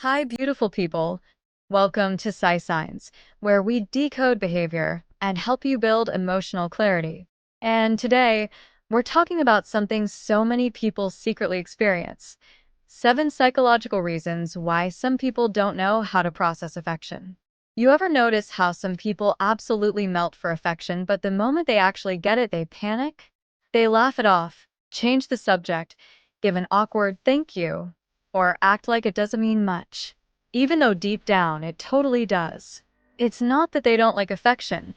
Hi, beautiful people. Welcome to PsySigns, where we decode behavior and help you build emotional clarity. And today, we're talking about something so many people secretly experience: 7 psychological reasons why some people don't know how to process affection. You ever notice how some people absolutely melt for affection, but the moment they actually get it, they panic? They laugh it off, change the subject, give an awkward thank you, or act like it doesn't mean much, even though deep down it totally does. It's not that they don't like affection,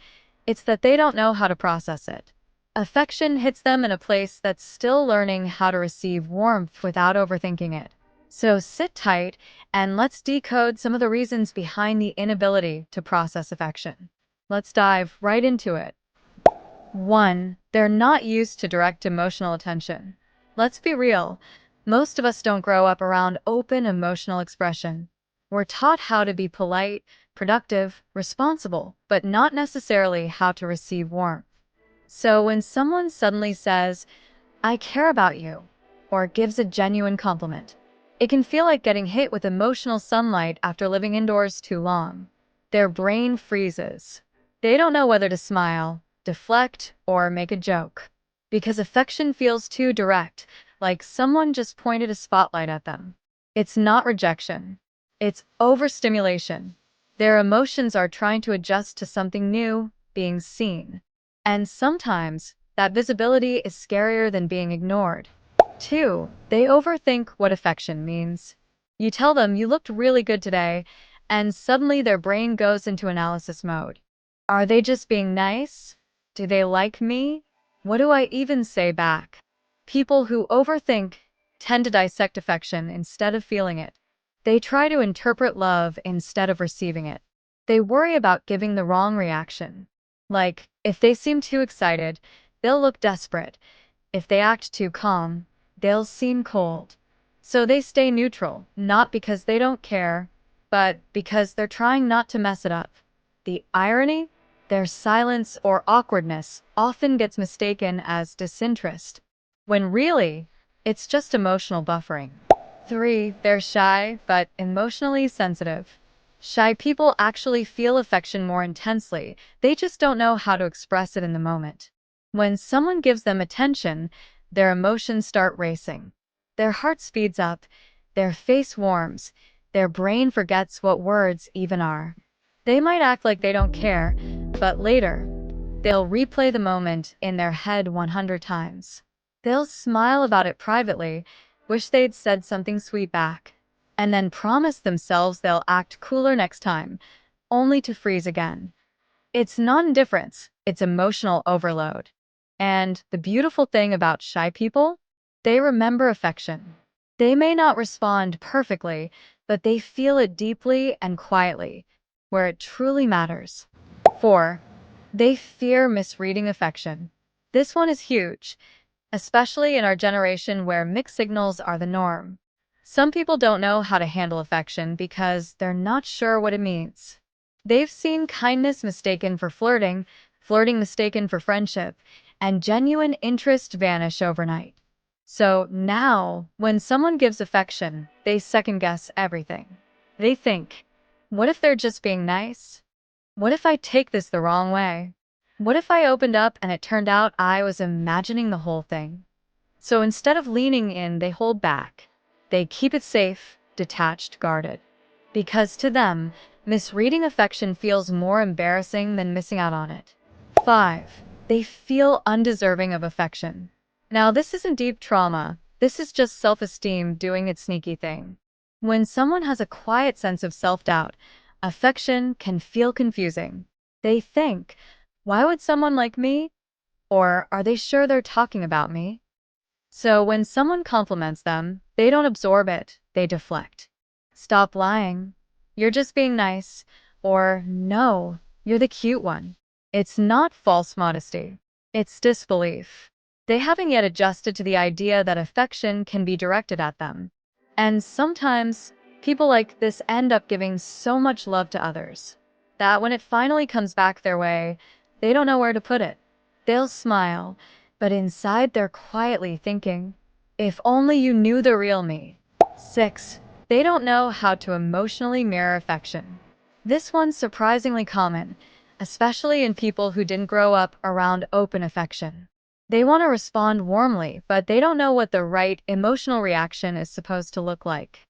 it's that they don't know how to process it. Affection hits them in a place that's still learning how to receive warmth without overthinking it. So sit tight and let's decode some of the reasons behind the inability to process affection. Let's dive right into it. 1. They're not used to direct emotional attention. Let's be real. Most of us don't grow up around open emotional expression. We're taught how to be polite, productive, responsible, but not necessarily how to receive warmth. So when someone suddenly says, "I care about you," or gives a genuine compliment, it can feel like getting hit with emotional sunlight after living indoors too long. Their brain freezes. They don't know whether to smile, deflect, or make a joke, because affection feels too direct, like someone just pointed a spotlight at them. It's not rejection. It's overstimulation. Their emotions are trying to adjust to something new, being seen. And sometimes, that visibility is scarier than being ignored. 2. They overthink what affection means. You tell them you looked really good today, and suddenly their brain goes into analysis mode. Are they just being nice? Do they like me? What do I even say back? People who overthink tend to dissect affection instead of feeling it. They try to interpret love instead of receiving it. They worry about giving the wrong reaction. Like, if they seem too excited, they'll look desperate. If they act too calm, they'll seem cold. So they stay neutral, not because they don't care, but because they're trying not to mess it up. The irony? Their silence or awkwardness often gets mistaken as disinterest, when really, it's just emotional buffering. 3. They're shy, but emotionally sensitive. Shy people actually feel affection more intensely, they just don't know how to express it in the moment. When someone gives them attention, their emotions start racing. Their heart speeds up, their face warms, their brain forgets what words even are. They might act like they don't care, but later, they'll replay the moment in their head 100 times. They'll smile about it privately, wish they'd said something sweet back, and then promise themselves they'll act cooler next time, only to freeze again. It's not indifference, it's emotional overload. And the beautiful thing about shy people? They remember affection. They may not respond perfectly, but they feel it deeply and quietly, where it truly matters. 4. They fear misreading affection. This one is huge, especially in our generation where mixed signals are the norm. Some people don't know how to handle affection because they're not sure what it means. They've seen kindness mistaken for flirting, flirting mistaken for friendship, and genuine interest vanish overnight. So now, when someone gives affection, they second-guess everything. They think, what if they're just being nice? What if I take this the wrong way? What if I opened up and it turned out I was imagining the whole thing? So instead of leaning in, they hold back. They keep it safe, detached, guarded. Because to them, misreading affection feels more embarrassing than missing out on it. 5. They feel undeserving of affection. Now, this isn't deep trauma. This is just self-esteem doing its sneaky thing. When someone has a quiet sense of self-doubt, affection can feel confusing. They think, why would someone like me? Or are they sure they're talking about me? So when someone compliments them, they don't absorb it, they deflect. Stop lying. You're just being nice. Or, no, you're the cute one. It's not false modesty. It's disbelief. They haven't yet adjusted to the idea that affection can be directed at them. And sometimes, people like this end up giving so much love to others that when it finally comes back their way, they don't know where to put it. They'll smile, but inside they're quietly thinking, if only you knew the real me. 6. They don't know how to emotionally mirror affection. This one's surprisingly common, especially in people who didn't grow up around open affection. They want to respond warmly, but they don't know what the right emotional reaction is supposed to look like.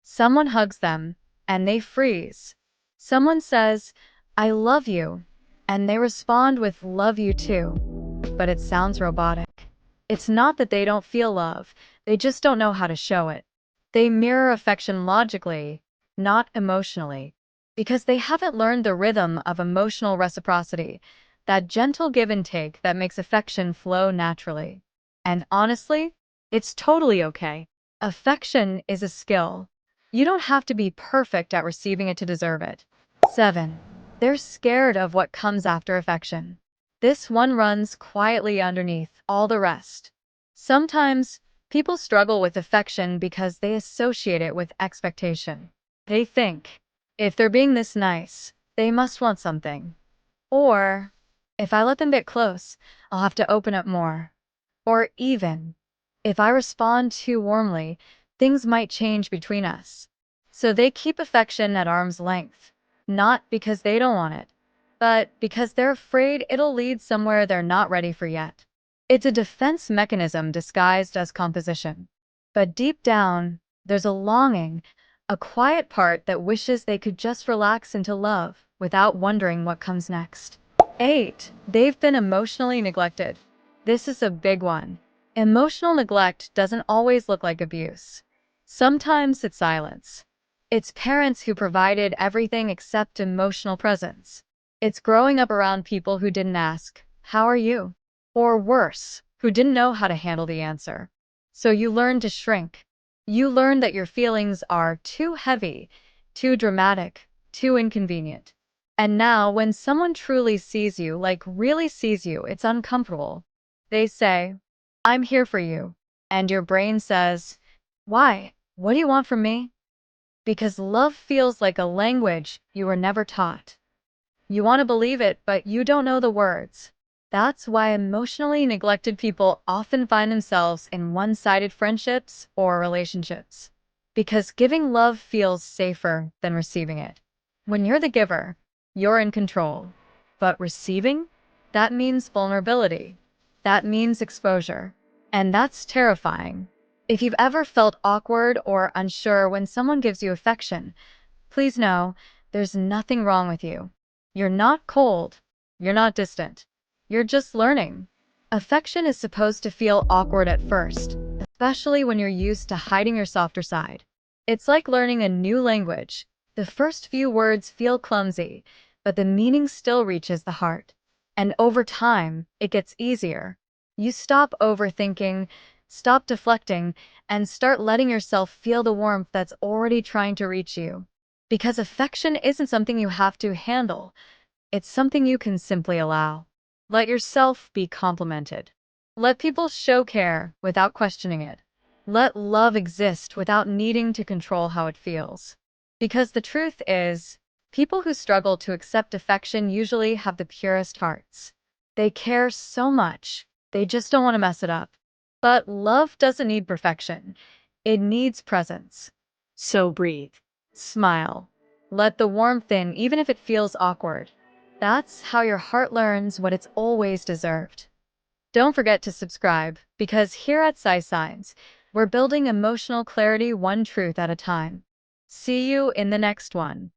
Someone hugs them, and they freeze. Someone says, "I love you," and they respond with "love you too," but it sounds robotic. It's not that they don't feel love, they just don't know how to show it. They mirror affection logically, not emotionally, because they haven't learned the rhythm of emotional reciprocity, that gentle give and take that makes affection flow naturally. And honestly, it's totally okay. Affection is a skill. You don't have to be perfect at receiving it to deserve it. 7. They're scared of what comes after affection. This one runs quietly underneath all the rest. Sometimes, people struggle with affection because they associate it with expectation. They think, if they're being this nice, they must want something. Or, if I let them get close, I'll have to open up more. Or even, if I respond too warmly, things might change between us. So they keep affection at arm's length, not because they don't want it, but because they're afraid it'll lead somewhere they're not ready for yet. It's a defense mechanism disguised as composition. But deep down, there's a longing, a quiet part that wishes they could just relax into love without wondering what comes next. 8. They've been emotionally neglected. This is a big one. Emotional neglect doesn't always look like abuse. Sometimes it's silence. It's parents who provided everything except emotional presence. It's growing up around people who didn't ask, "How are you?" Or worse, who didn't know how to handle the answer. So you learn to shrink. You learn that your feelings are too heavy, too dramatic, too inconvenient. And now, when someone truly sees you, like really sees you, it's uncomfortable. They say, "I'm here for you." And your brain says, "Why? What do you want from me?" Because love feels like a language you were never taught. You want to believe it, but you don't know the words. That's why emotionally neglected people often find themselves in one-sided friendships or relationships. Because giving love feels safer than receiving it. When you're the giver, you're in control. But receiving? That means vulnerability. That means exposure. And that's terrifying. If you've ever felt awkward or unsure when someone gives you affection, please know there's nothing wrong with you. You're not cold. You're not distant. You're just learning. Affection is supposed to feel awkward at first, especially when you're used to hiding your softer side. It's like learning a new language. The first few words feel clumsy, but the meaning still reaches the heart. And over time, it gets easier. You stop overthinking, stop deflecting, and start letting yourself feel the warmth that's already trying to reach you. Because affection isn't something you have to handle, it's something you can simply allow. Let yourself be complimented. Let people show care without questioning it. Let love exist without needing to control how it feels. Because the truth is, people who struggle to accept affection usually have the purest hearts. They care so much, they just don't want to mess it up. But love doesn't need perfection. It needs presence. So breathe. Smile. Let the warmth in even if it feels awkward. That's how your heart learns what it's always deserved. Don't forget to subscribe, because here at PsySigns, we're building emotional clarity one truth at a time. See you in the next one.